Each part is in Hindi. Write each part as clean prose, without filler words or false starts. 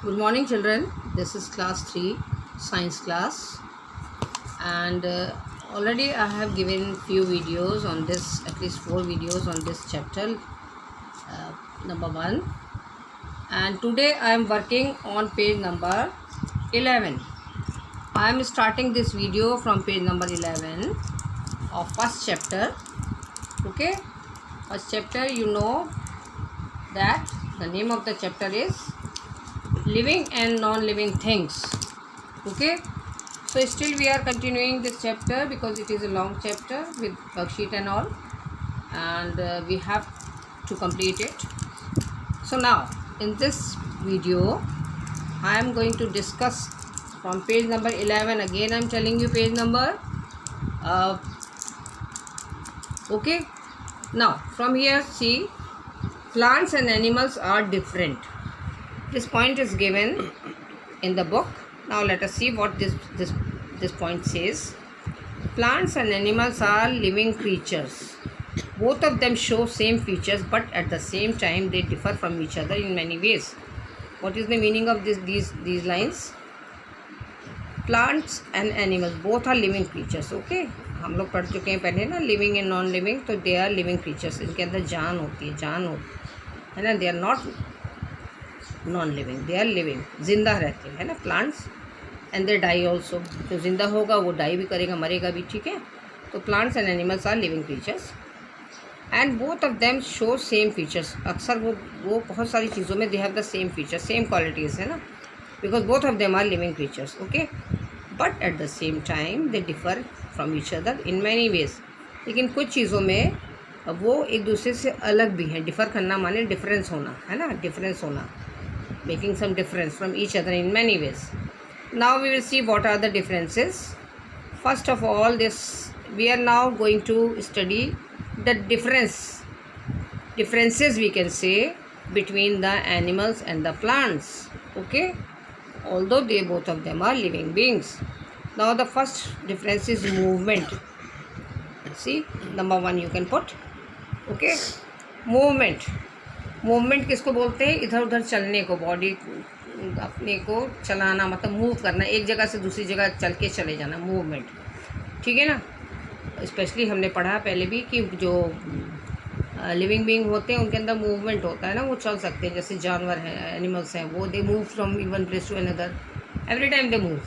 Good morning, children. This is class 3 science class, and already I have given few videos on this, at least 4 videos on this chapter number 1, and today I am working on page number 11. I am starting this video from page number 11 of first chapter. Okay, first chapter, you know that the name of the chapter is living and non-living things. Okay, so still we are continuing this chapter because it is a long chapter with worksheet and all, and we have to complete it. So now in this video I am going to discuss from page number 11. Again I am telling you page number. Okay, now from here, see, plants and animals are different. This point is given in the book. Now let us see what this point says. Plants and animals are living creatures. Both of them show same features, but at the same time they differ from each other in many ways. What is the meaning of these lines? Plants and animals both are living creatures. Okay, हम लोग पढ़ चुके हैं पहले ना, लिविंग एंड नॉन लिविंग. तो दे आर लिविंग क्रीचर्स, इनके अंदर जान होती है ना. They are not non living, they are living, जिंदा रहते हैं ना. Plants and they die also. जो जिंदा होगा वो डाई भी करेगा, मरेगा भी. ठीक है, तो plants and animals are living creatures and both of them show same features. अक्सर वो बहुत सारी चीज़ों में they have the same features, same qualities है ना, because both of them are living creatures. Okay, but at the same time they differ from each other in many ways. लेकिन कुछ चीज़ों में वो एक दूसरे से अलग भी हैं. डिफ़र करना माने डिफरेंस होना है ना, डिफरेंस होना, making some difference from each other in many ways. Now we will see what are the differences. First of all, we are now going to study the differences we can say between the animals and the plants. Okay, although they both of them are living beings. Now the first difference is movement. See, number 1 you can put. Okay, movement किसको बोलते हैं? इधर उधर चलने को, बॉडी अपने को चलाना, मतलब मूव करना, एक जगह से दूसरी जगह चल के चले जाना, मूवमेंट. ठीक है ना. स्पेशली हमने पढ़ा पहले भी कि जो लिविंग बीइंग होते हैं उनके अंदर मूवमेंट होता है ना, वो चल सकते हैं. जैसे जानवर हैं, एनिमल्स हैं, वो they move from one place to another. Every time they move,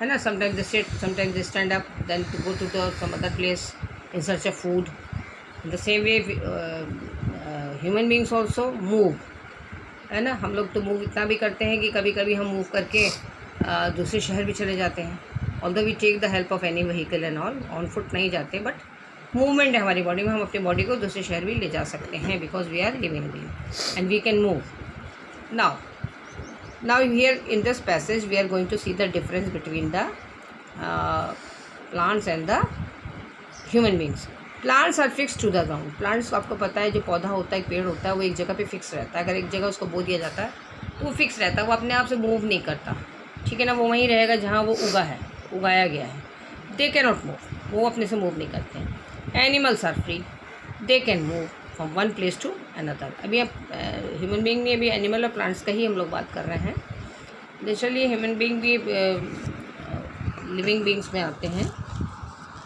है ना. Sometimes they sit, sometimes they stand up, then to go to the some other place in search of food. The same way human beings also move, है ना. हम लोग तो मूव इतना भी करते हैं कि कभी कभी हम मूव करके दूसरे शहर भी चले जाते हैं. Although we take the help of any vehicle and all, on foot नहीं जाते, बट मूवमेंट है हमारी बॉडी में. हम अपनी बॉडी को दूसरे शहर भी ले जा सकते हैं because we are living being and we can move. Now here in this passage we are going to see the difference between the plants and the human beings. Plants are fix to the ground. Plants आपको पता है, जो पौधा होता है, पेड़ होता है, वो एक जगह पे फिक्स रहता है. अगर एक जगह उसको बो दिया जाता है तो वो फिक्स रहता है, वो अपने आप से मूव नहीं करता. ठीक है ना, वो वहीं रहेगा जहाँ वो उगाया गया है. दे कैन नॉट मूव, वो अपने से मूव नहीं करते हैं. Animals are free, they can move from one place to another. अभी आप ह्यूमन बीइंग नहीं, अभी एनिमल और प्लांट्स का ही हम लोग बात कर रहे हैं. नेचुरली ह्यूमन बीइंग भी लिविंग बीइंग्स में आते हैं.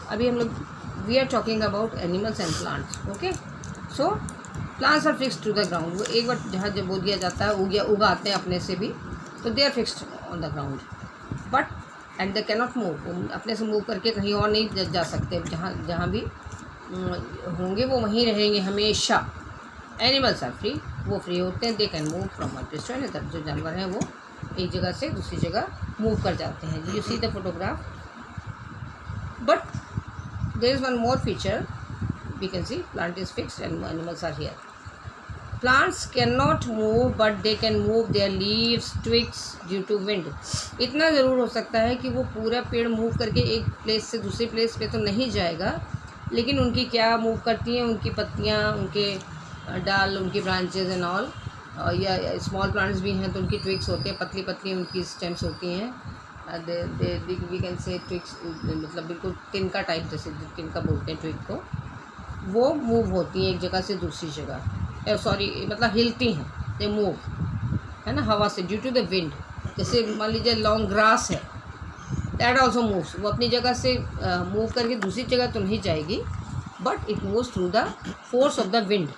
अभी हम लोग we are talking about animals and plants. Okay, so plants are fixed to the ground. वो एक बार जहाँ जब बो दिया जाता है, उगाते हैं अपने से भी, तो they are fixed on the ground, but and they cannot move. अपने से मूव करके कहीं और नहीं जा सकते. जहाँ भी होंगे वो वहीं रहेंगे हमेशा. एनिमल्स आर फ्री, वो फ्री होते हैं. They can move from one place to another. जो जानवर हैं वो एक जगह से दूसरी जगह मूव कर जाते हैं. You see the photograph. But there is one more feature we can see. Plant is fixed and animals are here. Plants cannot move but they can move their leaves, twigs due to wind. इतना ज़रूर हो सकता है कि वो पूरा पेड़ मूव करके एक प्लेस से दूसरी प्लेस पे तो नहीं जाएगा, लेकिन उनकी क्या मूव करती हैं, उनकी पत्तियाँ, उनके डाल, उनकी ब्रांचेज एंड ऑल. या स्मॉल प्लांट्स भी हैं तो उनकी ट्विग्स होती हैं, पतली पतली उनकी स्टेम्स होती हैं. वी कैन से ट्विग्स, मतलब बिल्कुल तिनका टाइप, जैसे तिनका बोलते हैं ट्विग को, वो मूव होती हैं एक जगह से दूसरी जगह. सॉरी, मतलब हिलती हैं, दे मूव. है ना, हवा से, ड्यू टू द विंड। जैसे मान लीजिए लॉन्ग ग्रास है, दैट ऑल्सो मूव्स, वो अपनी जगह से मूव करके दूसरी जगह तो नहीं जाएगी, but it moves through the force of the wind,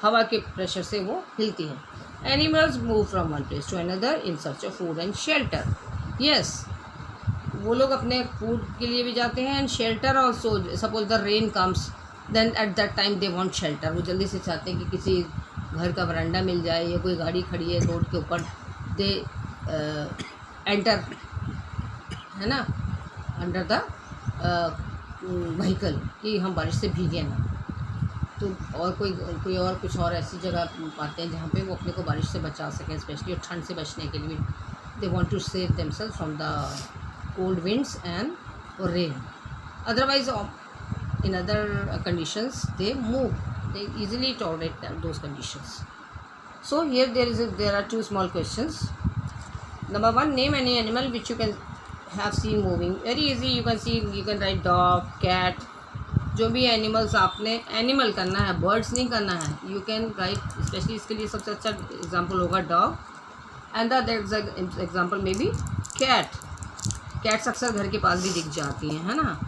हवा के प्रेशर से वो हिलती है। Animals move from one place to another in search of food and shelter. Yes, वो लोग अपने फूड के लिए भी जाते हैं, and shelter also. Suppose the rain comes, then at that time they want shelter. वो जल्दी से चाहते हैं कि किसी घर का वरांडा मिल जाए, या कोई गाड़ी खड़ी है रोड के ऊपर, दे एंटर, है ना, अंडर द व्हीकल, कि हम बारिश से भीगे ना। तो और कोई और कुछ और ऐसी जगह पाते हैं जहाँ पे वो अपने को बारिश से बचा सकें, स्पेशली, और ठंड से बचने के लिए they want to save themselves from the cold winds and rain. Otherwise in other conditions they move, they easily tolerate those conditions. So here there are two small questions. Number one, name any animal which you can have seen moving. Very easy, you can write dog, cat, जो भी एनिमल्स आपने एनिमल करना है, बर्ड्स नहीं करना है, यू कैन राइट। स्पेशली इसके लिए सबसे अच्छा एग्जाम्पल होगा डॉग, एंड द एग्जाम्पल में भी कैट। कैट्स अक्सर घर के पास भी दिख जाती हैं, है ना,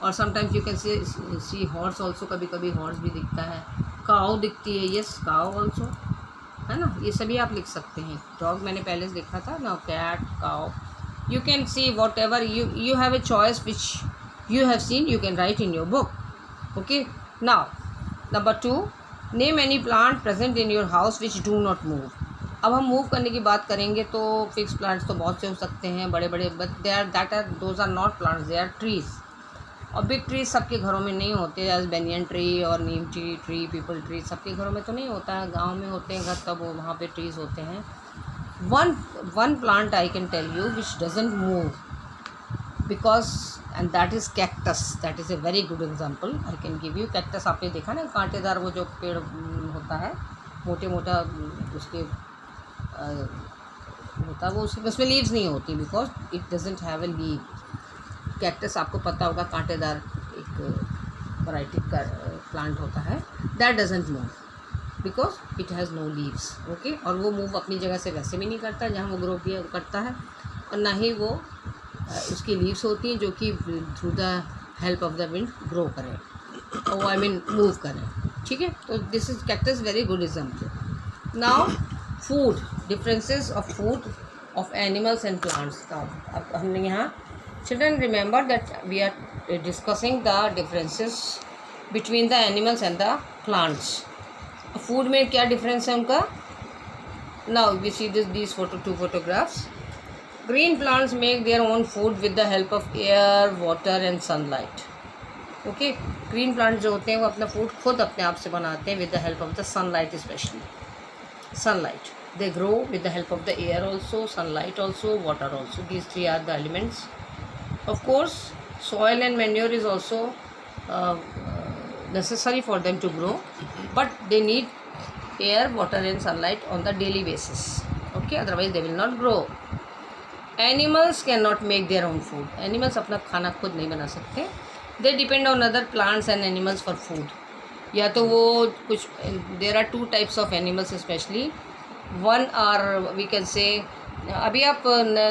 और sometimes you can sea horse also, कभी कभी हॉर्स भी दिखता है, काऊ दिखती है, यस काऊ ऑल्सो, है ना, ये सभी आप लिख सकते हैं। डॉग मैंने पहले से लिखा था ना, cat, cow, you can see whatever you have a choice which you have seen, you can write in your book. Okay, now number 2, name any plant present in your house which do not move. अब हम मूव करने की बात करेंगे तो फिक्स प्लांट्स तो बहुत से हो सकते हैं, बड़े बड़े, but those are not plants, they are trees. और बिग ट्रीज सबके घरों में नहीं होते, एज बेनियन ट्री और नीम ट्री, पीपल ट्री सबके घरों में तो नहीं होता है, गाँव में होते हैं घर, तब वहाँ पे ट्रीज होते हैं। One plant I can tell you which doesn't move, because and that is cactus. That is a very good example I can give you. Cactus आपने देखा ना, कांटेदार वो जो पेड़ होता है, मोटे मोटा उसके होता है, वो उसमें लीव्स नहीं होती, because it doesn't have a leave. Cactus आपको पता होगा, कांटेदार एक वैरायटी का प्लांट होता है, that doesn't move because it has no leaves. Okay, और वो मूव अपनी जगह से वैसे भी नहीं करता जहाँ वो ग्रो किया करता है, और ना ही वो उसकी लीव्स होती हैं जो कि through the help of the wind grow करें, और आई मीन मूव करें। ठीक है, तो this is cactus, very good example. Now food, differences of food of animals and plants. अब हमने यहाँ, children remember that we are discussing the differences between the animals and the plants. Food में क्या डिफरेंस है उनका? Now we see these two photographs. Green plants make their own food with the help of air, water and sunlight. Okay, green plants जो होते हैं वो अपना फूड खुद अपने आप से बनाते हैं with the help of the sunlight, especially sunlight. They grow with the help of the air also, sunlight also, water also. These three are the elements. Of course, soil and manure is also necessary for them to grow, but they need air, water and sunlight on the daily basis. Okay, otherwise they will not grow. Animals cannot make their own food. Animals अपना खाना खुद नहीं बना सकते. They depend on other plants and animals for food. या तो वो कुछ, there are two types of animals especially. One are we can say, अभी आप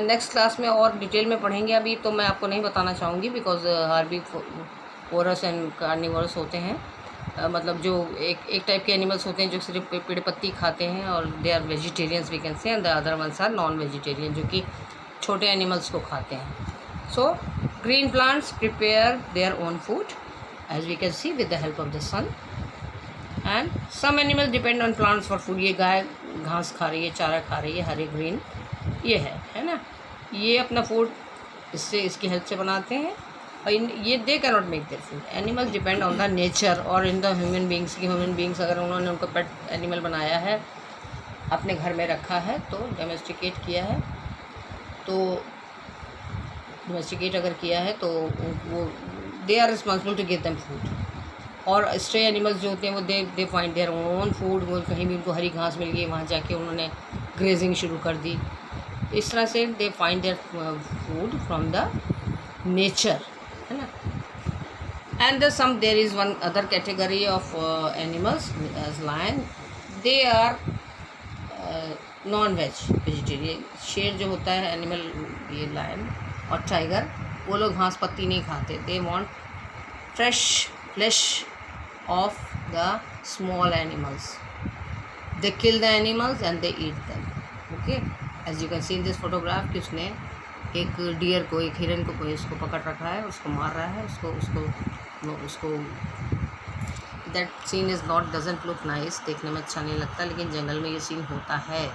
नेक्स्ट क्लास में और डिटेल में पढ़ेंगे, अभी तो मैं आपको नहीं बताना चाहूँगी, because herbivorous and carnivorous होते हैं, मतलब जो एक टाइप के एनिमल्स होते हैं जो सिर्फ पेड़ पत्ती खाते हैं, और they are vegetarians we can say, and the other ones are non vegetarian, जो कि छोटे एनिमल्स को खाते हैं। So green plants prepare their own food as we can see with the help of the sun, and some animals depend on plants for food. ये गाय घास खा रही है, चारा खा रही है, हरे ग्रीन ये है ना, ये अपना फूड इसकी हेल्प से बनाते हैं, और ये they cannot make their food. Animals depend on the nature और इन द ह्यूमन बींग्स की। ह्यूमन बींग्स अगर उन्होंने उनको पेट एनिमल बनाया है, अपने घर में रखा है, तो डोमेस्टिकेट किया है, तो डोमेस्टिकेट अगर किया है तो वो they are responsible to give them food. और स्ट्रे एनिमल्स जो होते हैं वो they find their own food. वो कहीं भी उनको हरी घास मिल गई, वहाँ जाके उन्होंने ग्रेजिंग शुरू कर दी। इस तरह से they find their food from the nature, है ना। And there is one other category of animals as lion. They are non veg vegetarian. शेर जो होता है एनिमल, ये लायन और टाइगर, वो लोग घास पत्ती नहीं खाते। They want fresh flesh of the small animals. They kill the animals and they eat them. Okay, as you can see in this photograph कि उसने एक डियर को, एक हिरन को कोई उसको पकड़ रखा है, उसको मार रहा है, उसको that scene is not, doesn't look nice, देखने में अच्छा नहीं लगता, लेकिन जंगल में ये सीन होता है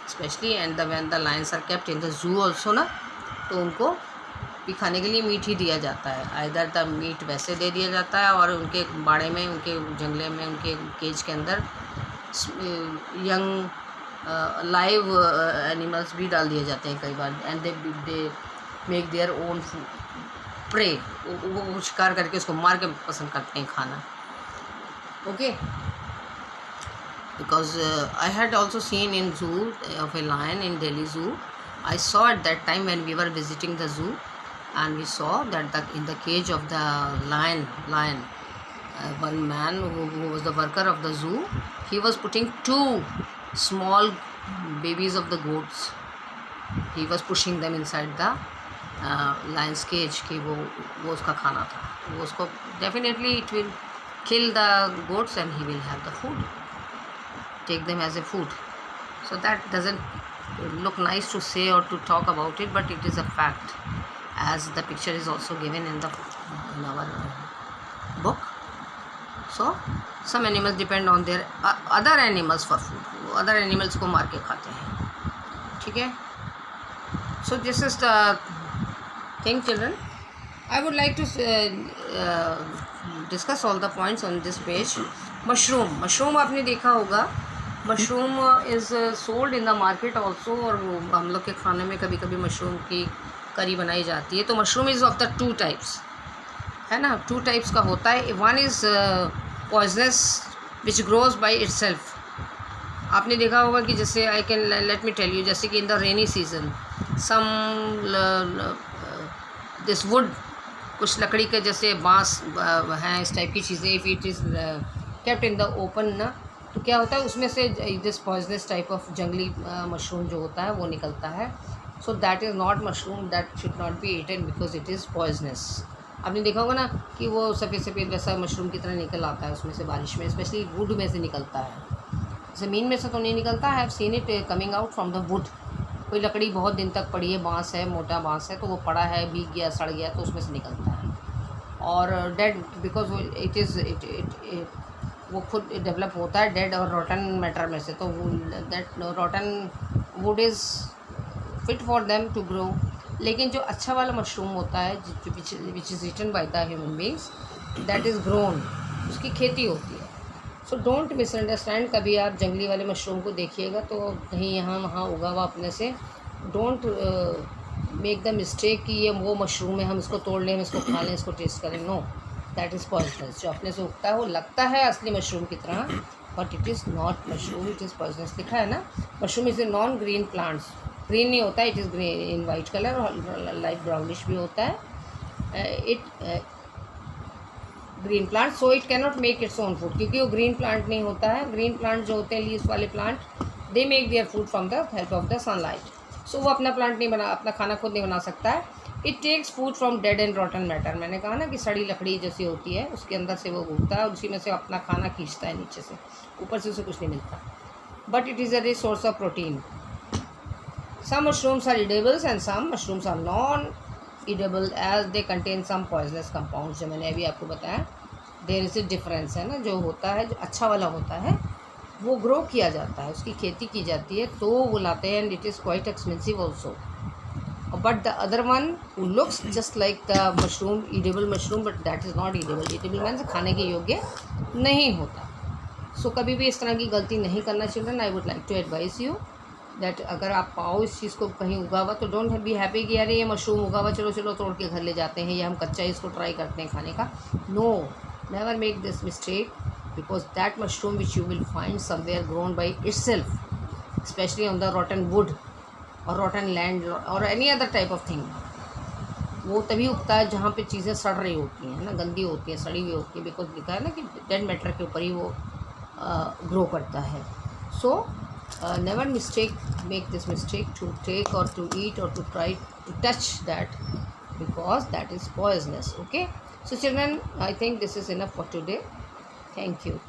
specially. And when the lions are kept in the zoo also ना, तो उनको भी खाने के लिए मीट ही दिया जाता है। आइदर द मीट वैसे दे दिया जाता है, और उनके बाड़े में, उनके जंगले में, उनके केज के अंदर यंग लाइव एनिमल्स भी डाल दिए जाते हैं कई बार। And they make their own prey, वो शिकार करके उसको मार के पसंद करते हैं खाना। Okay, because I had also seen in zoo of a lion in Delhi Zoo. I saw at that time when we were visiting the zoo, and we saw that in the cage of the lion, one man who was the worker of the zoo, he was putting 2 small babies of the goats. He was pushing them inside the lion's cage कि वो उसका खाना था। वो उसको definitely it will kill the goats and he will have the food, take them as a food. So that doesn't look nice to say or to talk about it, but it is a fact, as the picture is also given in our book. So some animals depend on their other animals for food. वो other animals को मार के खाते हैं, ठीक है। So this is the thing, children. I would like to discuss all the points on this page. Mushroom आपने देखा होगा, mushroom is sold in the market also, और वो हम लोग के खाने में कभी कभी मशरूम की करी बनाई जाती है। तो mushroom is of the 2 types, है ना, 2 टाइप्स का होता है। One is poisonous which grows by itself. आपने देखा होगा कि जैसे I can let me tell you, जैसे कि in the rainy season some this wood, कुछ लकड़ी के जैसे बांस हैं, इस टाइप की चीज़ें, if it is kept in the open ना, तो क्या होता है उसमें से दिस पॉइजनस टाइप ऑफ जंगली मशरूम जो होता है वो निकलता है। So that is not mushroom, that should not be eaten because it is poisonous. आपने देखा होगा ना कि वो सफ़ेद सफ़ेद वैसा मशरूम की तरह निकल आता है उसमें से, बारिश में स्पेशली वुड में से निकलता है, ज़मीन में से तो नहीं निकलता। I have seen it coming out from the wood. कोई लकड़ी बहुत दिन तक पड़ी है, बांस है, मोटा बांस है, तो वो पड़ा है, भीग गया, सड़ गया, तो उसमें से निकलता है। और डेड, बिकॉज इट इज़ वो खुद डेवलप होता है डेड और रॉटन मैटर में से, तो that rotten wood is fit for them to grow. लेकिन जो अच्छा वाला मशरूम होता है which is eaten by the human beings, that is grown, उसकी खेती होती है। सो डोंट मिसअंडरस्टैंड, कभी आप जंगली वाले मशरूम को देखिएगा तो कहीं यहाँ वहाँ उगा हुआ अपने से, डोंट मेक द मिस्टेक कि ये वो मशरूम है, हम इसको तोड़ लें, हम इसको खा लें, इसको टेस्ट करें। No, that is poisonous. जो अपने से उगता है वो लगता है असली मशरूम की तरह, but it is not mushroom, it is poisonous. लिखा है ना, mushroom is a non green plants. Green नहीं होता, it is green in white colour, और लाइट ब्राउनिश भी होता है। It green plant, so it can not make its own food, क्योंकि वो ग्रीन प्लांट नहीं होता है। ग्रीन प्लांट जो होते हैं लीव्स वाले plant, they make their food from the help of the sunlight. So वो अपना प्लांट नहीं बना, अपना खाना खुद नहीं बना सकता है। It takes food from dead and rotten matter. मैंने कहा ना कि सड़ी लकड़ी जैसी होती है, उसके अंदर से वो उगता है और उसी में से अपना खाना खींचता है नीचे से, ऊपर से उसे कुछ नहीं मिलता। But it is a rich source of protein. Some mushrooms are edibles and some mushrooms are non edible as they contain some poisonous compounds. जो मैंने अभी आपको बताया, देयर इज़ ए डिफरेंस, है ना। जो होता है, जो अच्छा वाला होता है, वो ग्रो किया जाता है, उसकी खेती की जाती है, तो वो लाते हैं, and it is quite expensive also. But the other one who looks just like the mushroom, edible mushroom, but that is not edible. Edible means खाने के योग्य नहीं होता। सो कभी भी इस तरह की गलती नहीं करना children. I would like to advise you that अगर आप पाओ इस चीज़ को कहीं उगा हुआ, तो डोंट बी हैप्पी कि यार ये मशरूम उगा हुआ, चलो चलो तोड़ के घर ले जाते हैं, या हम कच्चा इसको ट्राई करते हैं खाने का। No, never make this mistake, because that mushroom which you will find somewhere grown by itself, especially on the rotten wood or rotten land or any other type of thing, वो तभी उगता है जहाँ पे चीज़ें सड़ रही होती हैं ना, गंदी होती हैं, सड़ी हुई होती है, बिकॉज लिखा है ना कि डेड मैटर के ऊपर ही वो ग्रो करता है। सो never make this mistake to take or to eat or to try to touch that, because that is poisonous. Okay, so children, I think this is enough for today. Thank you.